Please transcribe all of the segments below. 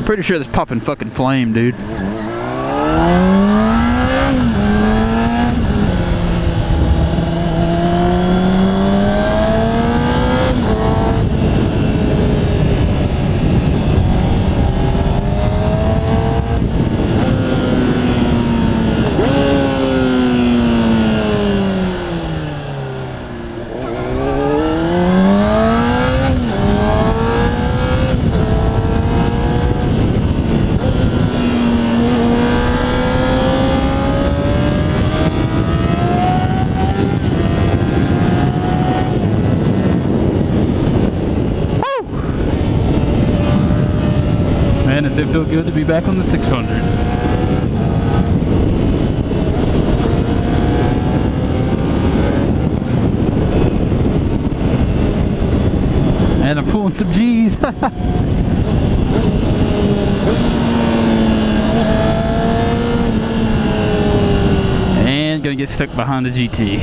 Pretty sure that's popping fucking flame, dude. Man, does it feel good to be back on the 600. And I'm pulling some G's. And gonna get stuck behind the GT.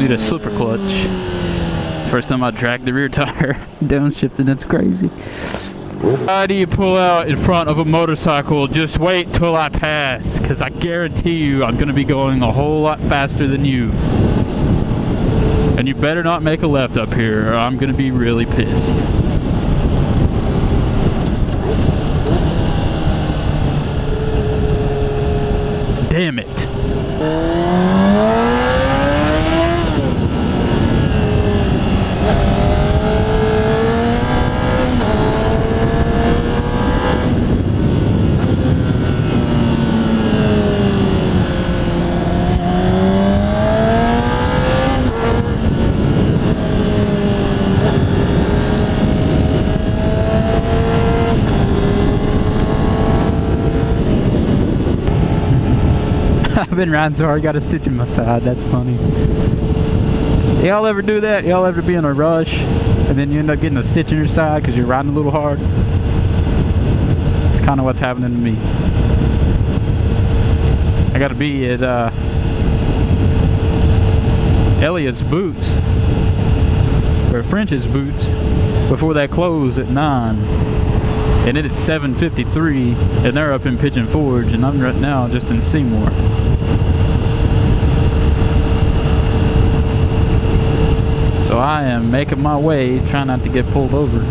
A slipper clutch. It's the first time I dragged the rear tire downshifting. That's crazy. Why do you pull out in front of a motorcycle? Just wait till I pass, because I guarantee you I'm going to be going a whole lot faster than you. And you better not make a left up here or I'm going to be really pissed. Damn it. I've been riding so hard, got a stitch in my side. That's funny. Y'all ever do that? Y'all ever be in a rush and then you end up getting a stitch in your side because you're riding a little hard? It's kind of what's happening to me. I gotta be at Elliot's Boots, or French's Boots, before they close at 9. And it's 7:53, and they're up in Pigeon Forge, and I'm right now just in Seymour. So I am making my way, trying not to get pulled over.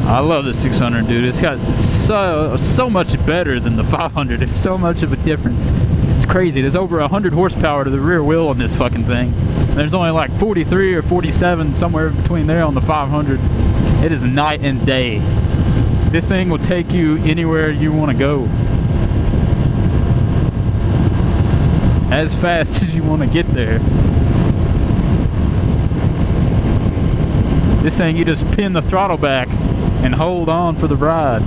I love the 600, dude. It's got so much better than the 500. It's so much of a difference. It's crazy. There's over 100 horsepower to the rear wheel on this fucking thing. And there's only like 43 or 47, somewhere between there on the 500. It is night and day. This thing will take you anywhere you want to go. As fast as you want to get there. This thing, you just pin the throttle back and hold on for the ride.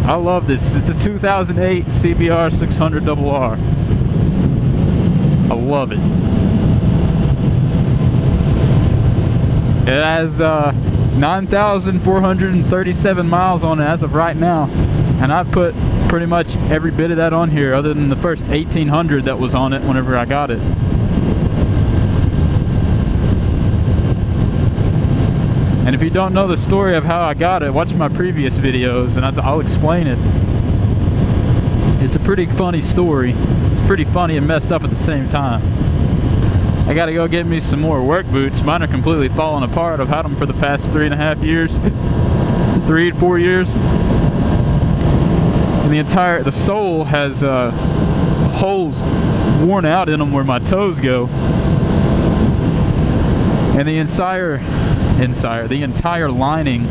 I love this. It's a 2008 CBR600RR. I love it. It has 9,437 miles on it as of right now, and I've put pretty much every bit of that on here other than the first 1,800 that was on it whenever I got it. And if you don't know the story of how I got it, watch my previous videos and I'll explain it. It's a pretty funny story. It's pretty funny and messed up at the same time. I gotta go get me some more work boots. Mine are completely falling apart. I've had them for the past 3.5 years. 3 to 4 years. And the sole has holes worn out in them where my toes go. And the entire lining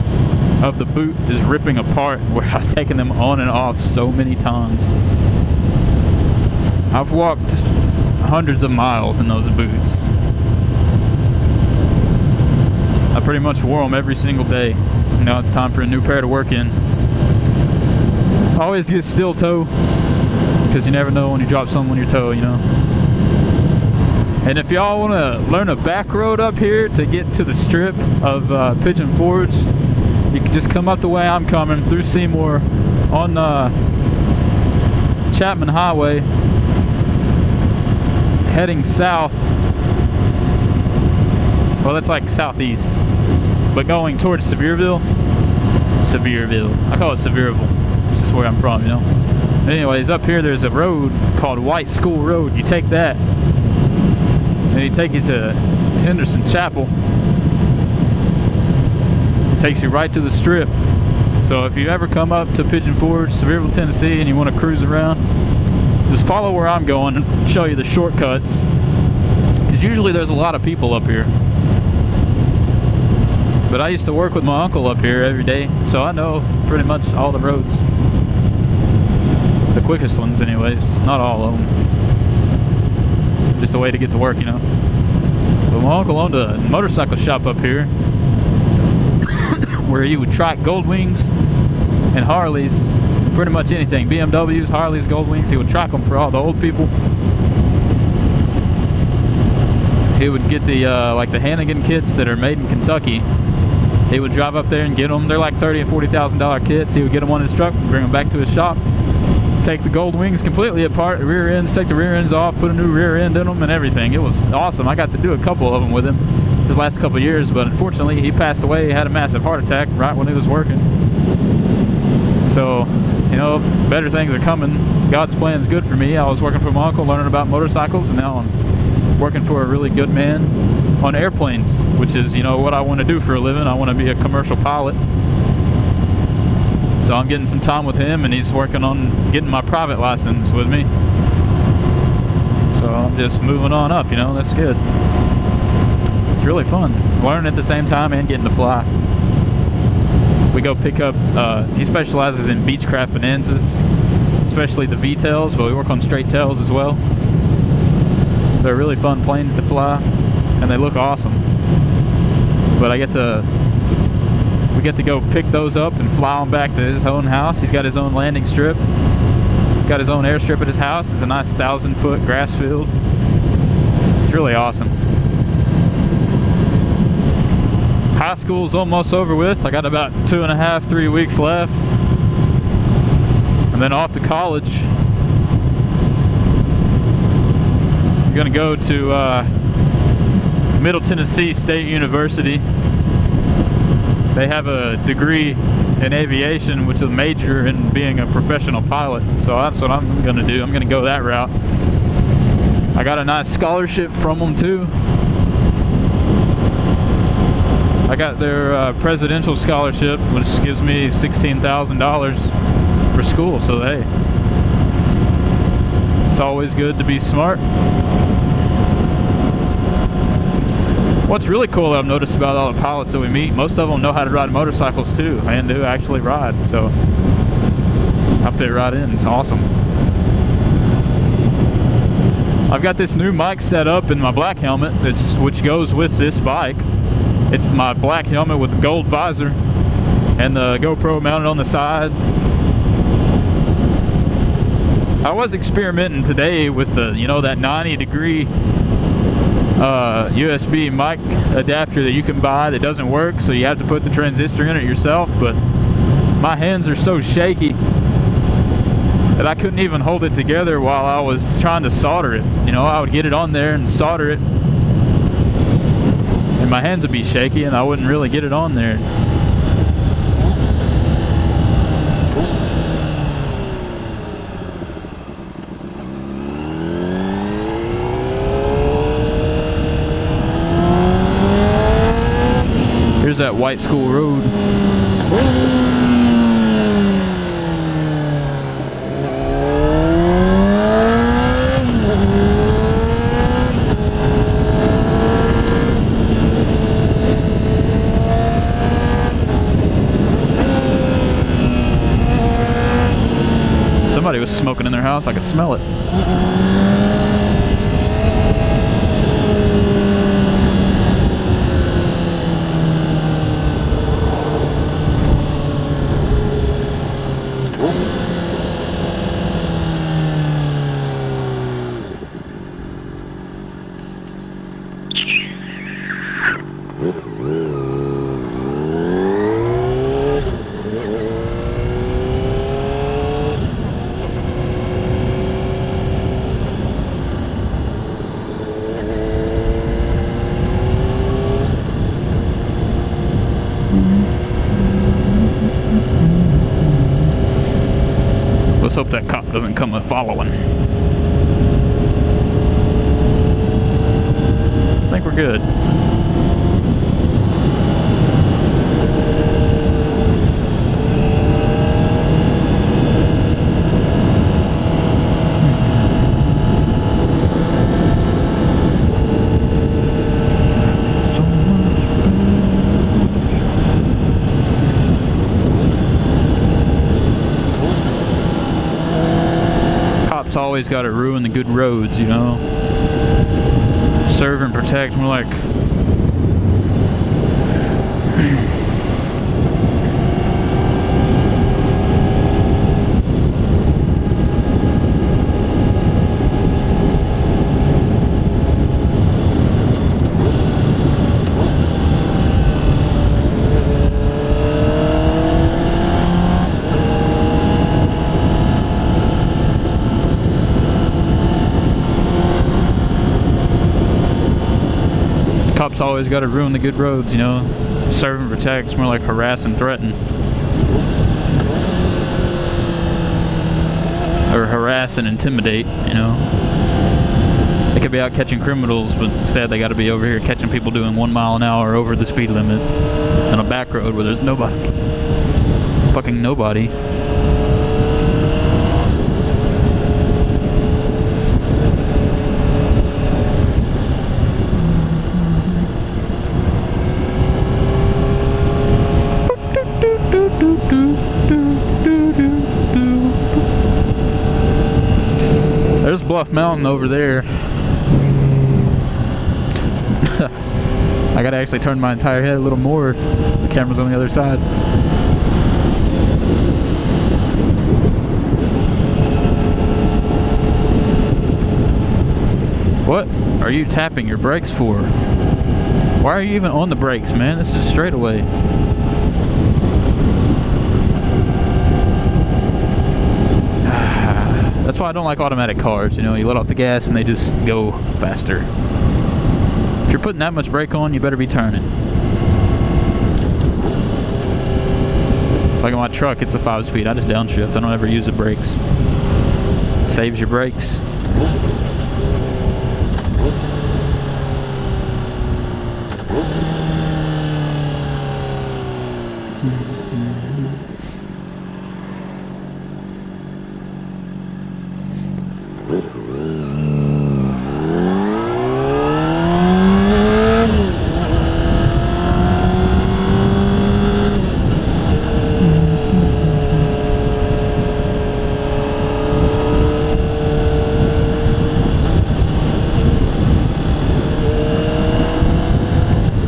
of the boot is ripping apart where I've taken them on and off so many times. I've walked hundreds of miles in those boots. I pretty much wore them every single day. Now it's time for a new pair to work in. Always get steel toe, because you never know when you drop something on your toe, you know. And if y'all want to learn a back road up here to get to the strip of Pigeon Forge, you can just come up the way I'm coming through Seymour on Chapman Highway, heading south. Well, that's like southeast, but going towards Sevierville. I call it Sevierville. It's just where I'm from, you know. Anyways, up here there's a road called White School Road. You take that, and he takes you to Henderson Chapel. Takes you right to the strip. So if you ever come up to Pigeon Forge, Sevierville, Tennessee, and you want to cruise around, just follow where I'm going and show you the shortcuts. Because usually there's a lot of people up here. But I used to work with my uncle up here every day, so I know pretty much all the roads. The quickest ones anyways, not all of them. Just a way to get to work, you know. But my uncle owned a motorcycle shop up here where he would track Gold Wings and Harleys, pretty much anything. BMWs, Harleys, Gold Wings, he would track them for all the old people. He would get the like the Hannigan kits that are made in Kentucky. He would drive up there and get them. They're like $30,000 and $40,000 kits. He would get them on his truck, bring them back to his shop, take the Gold Wings completely apart, the rear ends, take the rear ends off, put a new rear end in them and everything. It was awesome. I got to do a couple of them with him his last couple of years, but unfortunately he passed away. He had a massive heart attack right when he was working. So, you know, better things are coming. God's plan is good for me. I was working for my uncle, learning about motorcycles, and now I'm working for a really good man on airplanes, which is, you know, what I want to do for a living. I want to be a commercial pilot. So I'm getting some time with him, and he's working on getting my private license with me. So I'm just moving on up, you know, that's good. It's really fun. Learning at the same time and getting to fly. We go pick up, he specializes in Beechcraft Bonanzas, especially the V-tails, but we work on straight tails as well. They're really fun planes to fly, and they look awesome. But we get to go pick those up and fly them back to his own house. He's got his own landing strip, got his own airstrip at his house. It's a nice 1,000-foot grass field. It's really awesome. High school's almost over with. I got about 2.5, 3 weeks left, and then off to college. I'm gonna go to Middle Tennessee State University. They have a degree in aviation, which is a major in being a professional pilot. So that's what I'm gonna do. I'm gonna go that route. I got a nice scholarship from them too. I got their presidential scholarship, which gives me $16,000 for school. So hey, it's always good to be smart. What's really cool I've noticed about all the pilots that we meet, most of them know how to ride motorcycles too, and do actually ride, so I fit right in. It's awesome. I've got this new mic set up in my black helmet, which goes with this bike. It's my black helmet with the gold visor and the GoPro mounted on the side. I was experimenting today with the, you know, that 90-degree USB mic adapter that you can buy that doesn't work, so you have to put the transistor in it yourself. But my hands are so shaky that I couldn't even hold it together while I was trying to solder it. You know, I would get it on there and solder it, and my hands would be shaky and I wouldn't really get it on there. Here's that White School Road. Somebody was smoking in their house. I could smell it. Let's hope that cop doesn't come following. I think we're good. Always got to ruin the good roads, you know. Serve and protect. More like cops always got to ruin the good roads, you know. Serve and protect. It's more like harass and threaten. Or harass and intimidate, you know. They could be out catching criminals, but instead they got to be over here catching people doing 1 mile an hour over the speed limit on a back road where there's nobody. Fucking nobody. There's Bluff Mountain over there. I gotta actually turn my entire head a little more. The camera's on the other side. What are you tapping your brakes for? Why are you even on the brakes, man? This is a straightaway. That's why I don't like automatic cars, you know. You let off the gas and they just go faster. If you're putting that much brake on, you better be turning. It's like on my truck, it's a 5-speed. I just downshift. I don't ever use the brakes. It saves your brakes.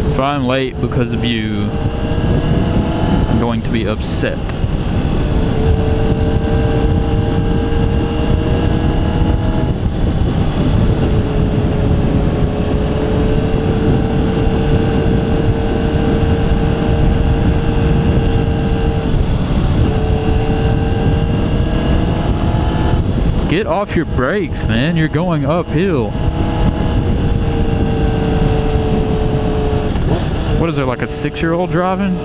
If I'm late because of you, I'm going to be upset. Get off your brakes, man. You're going uphill. what is there, like a 6-year-old driving?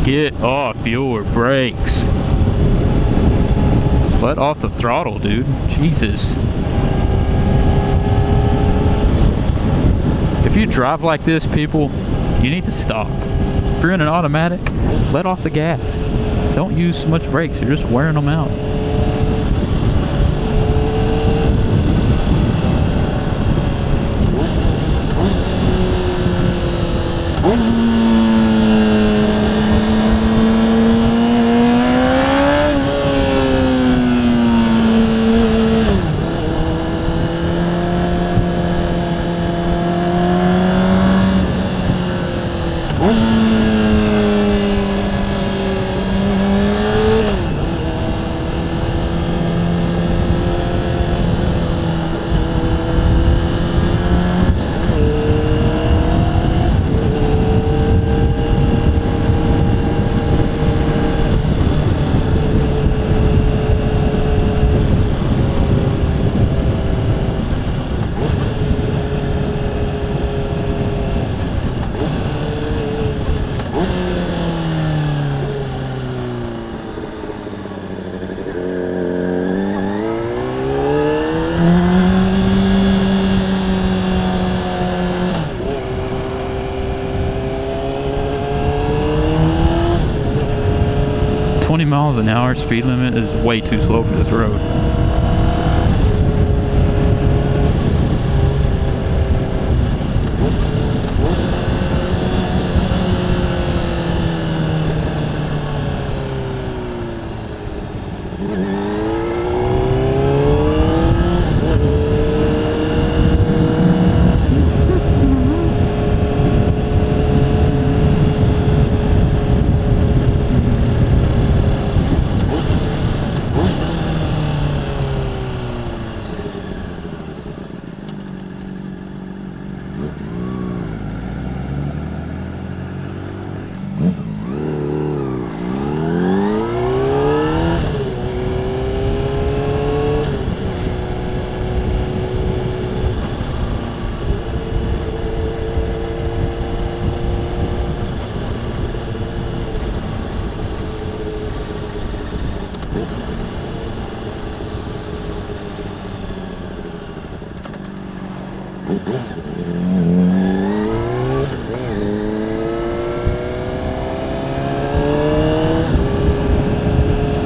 Get off your brakes. Let off the throttle, dude. Jesus. If you drive like this, people, you need to stop. If you're in an automatic, let off the gas. Don't use so much brakes. You're just wearing them out. Miles an hour speed limit is way too slow for this road.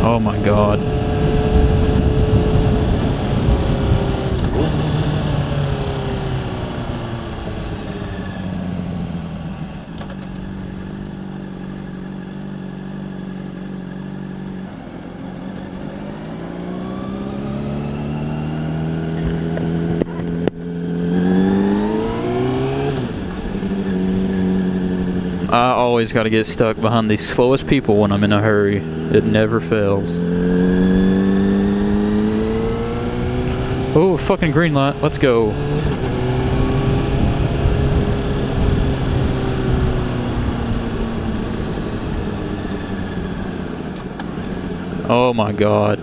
Oh my God. I always got to get stuck behind the slowest people when I'm in a hurry. It never fails. Oh, fucking green light. Let's go. Oh my God.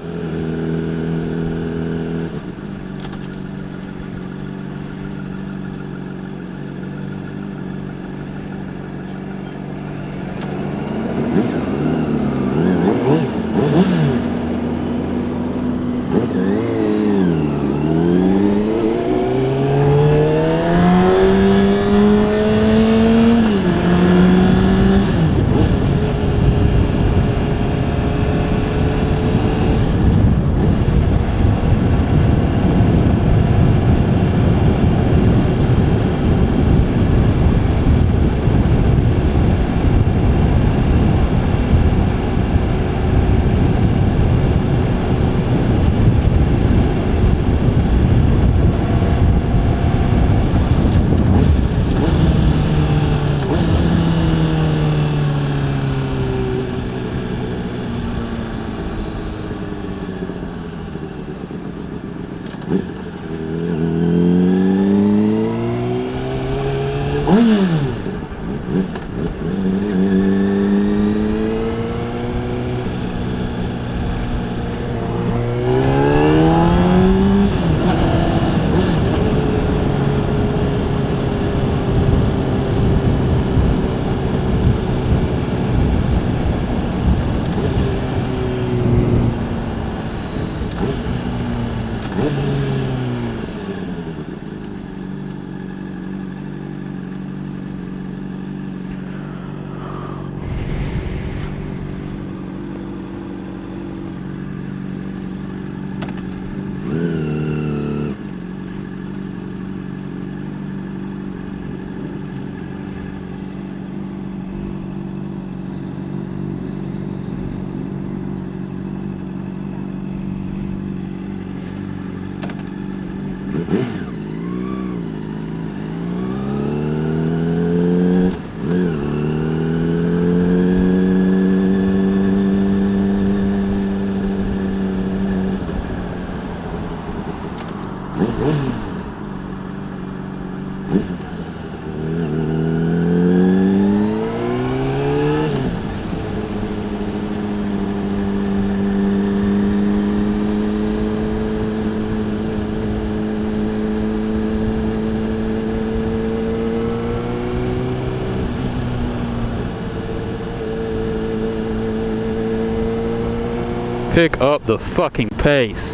Pick up the fucking pace.